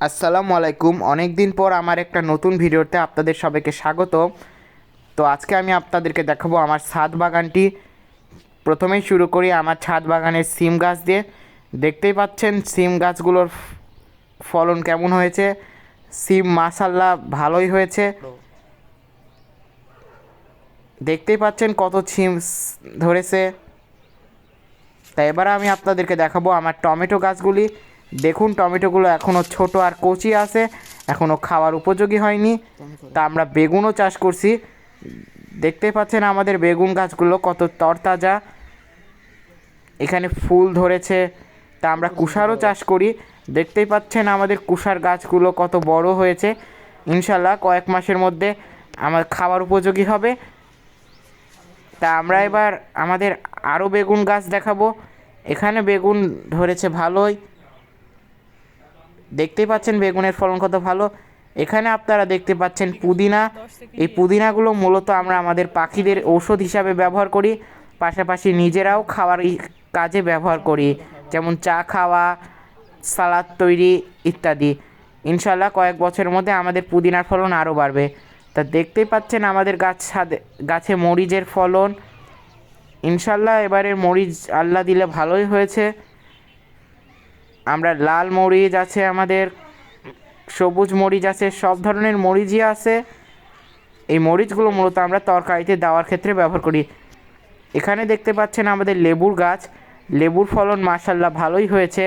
আসসালামু আলাইকুম। অনেক দিন পর আমার একটা নতুন ভিডিওতে আপনাদের সবাইকে স্বাগত। তো আজকে আমি আপনাদেরকে দেখাবো আমার ছাদ বাগানটি। প্রথমেই শুরু করি আমার ছাদ বাগানের সিম গাছ দিয়ে। দেখতেই পাচ্ছেন সিম গাছগুলোর ফলন কেমন হয়েছে। সিম মাশাআল্লাহ ভালোই হয়েছে। দেখতেই পাচ্ছেন কত সিম ধরেছে। তাই এবার আমি আপনাদেরকে দেখাবো আমার টমেটো গাছগুলি। দেখুন টমেটোগুলো এখনও ছোট আর কচি আছে, এখনও খাওয়ার উপযোগী হয়নি। তা আমরা বেগুনও চাষ করছি। দেখতেই পাচ্ছেন আমাদের বেগুন গাছগুলো কত তরতাজা, এখানে ফুল ধরেছে। তা আমরা কুশারও চাষ করি। দেখতেই পাচ্ছেন আমাদের কুশার গাছগুলো কত বড় হয়েছে। ইনশাল্লাহ কয়েক মাসের মধ্যে আমার খাওয়ার উপযোগী হবে। তা আমরা এবার আমাদের আরও বেগুন গাছ দেখাবো। এখানে বেগুন ধরেছে ভালোই, দেখতেই পাচ্ছেন বেগুনের ফলন কত ভালো। এখানে আপনারা দেখতে পাচ্ছেন পুদিনা। এই পুদিনাগুলো মূলত আমরা আমাদের পাখিদের ঔষধ হিসাবে ব্যবহার করি, পাশাপাশি নিজেরাও খাওয়ার কাজে ব্যবহার করি, যেমন চা খাওয়া, সালাদ তৈরি ইত্যাদি। ইনশাল্লাহ কয়েক বছরের মধ্যে আমাদের পুদিনার ফলন আরও বাড়বে। তা দেখতেই পাচ্ছেন আমাদের গাছে মরিচের ফলন। ইনশাল্লাহ এবারের মরিচ আল্লাহ দিলে ভালোই হয়েছে। আমরা লাল মরিচ আছে, আমাদের সবুজ মরিচ আছে, সব ধরনের মরিচই আছে। এই মরিচগুলো মূলত আমরা তরকারিতে দেওয়ার ক্ষেত্রে ব্যবহার করি। এখানে দেখতে পাচ্ছেন আমাদের লেবুর গাছ। লেবুর ফলন মাশাআল্লাহ ভালোই হয়েছে।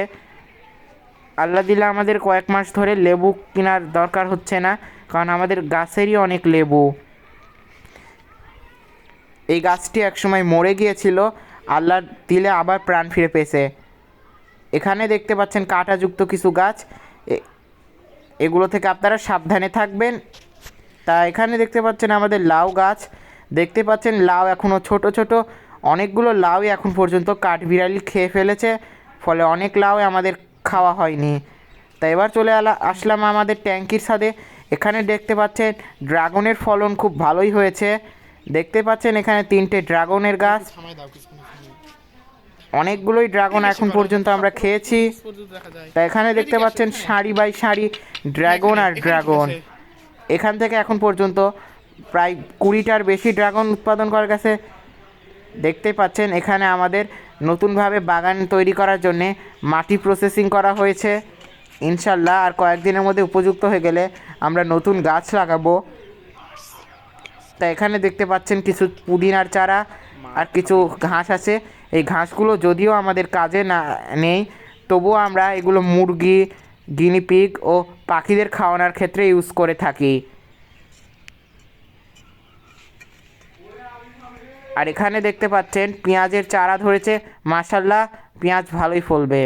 আল্লাহ দিলে আমাদের কয়েক মাস ধরে লেবু কেনার দরকার হচ্ছে না, কারণ আমাদের গাছেরই অনেক লেবু। এই গাছটি একসময় মরে গিয়েছিল, আল্লাহ দিলে আবার প্রাণ ফিরে পেয়েছে। এখানে দেখতে পাচ্ছেন কাঁটাযুক্ত কিছু গাছ, এগুলো থেকে আপনারা সাবধানে থাকবেন। তা এখানে দেখতে পাচ্ছেন আমাদের লাউ গাছ। দেখতে পাচ্ছেন লাউ এখনও ছোট ছোট, অনেকগুলো লাউই এখন পর্যন্ত কাঠবিড়ালি খেয়ে ফেলেছে, ফলে অনেক লাউ আমাদের খাওয়া হয়নি। তাই এবার চলে আসলাম আমাদের ট্যাঙ্কির ছাদে। এখানে দেখতে পাচ্ছেন ড্রাগনের ফলন খুব ভালোই হয়েছে। দেখতে পাচ্ছেন এখানে 3টে ড্রাগনের গাছ, অনেকগুলোই ড্রাগন এখন পর্যন্ত আমরা খেয়েছি। তা এখানে দেখতে পাচ্ছেন সারি বাই সারি ড্রাগন আর ড্রাগন। এখান থেকে এখন পর্যন্ত প্রায় 20টার বেশি ড্রাগন উৎপাদন করা গেছে। দেখতেই পাচ্ছেন এখানে আমাদের নতুনভাবে বাগান তৈরি করার জন্যে মাটি প্রসেসিং করা হয়েছে। ইনশাল্লাহ আর কয়েকদিনের মধ্যে উপযুক্ত হয়ে গেলে আমরা নতুন গাছ লাগাবো। তা এখানে দেখতে পাচ্ছেন কিছু পুদিনার চারা আর কিছু ঘাস আছে। এই ঘাসগুলো যদিও আমাদের কাজে না নেই, তবুও আমরা এগুলো মুরগি, গিনিপিগ ও পাখিদের খাওয়ানোর ক্ষেত্রে ইউজ করে থাকি। আর এখানে দেখতে পাচ্ছেন পেঁয়াজের চারা ধরেছে, মাশাআল্লাহ পেঁয়াজ ভালোই ফলবে।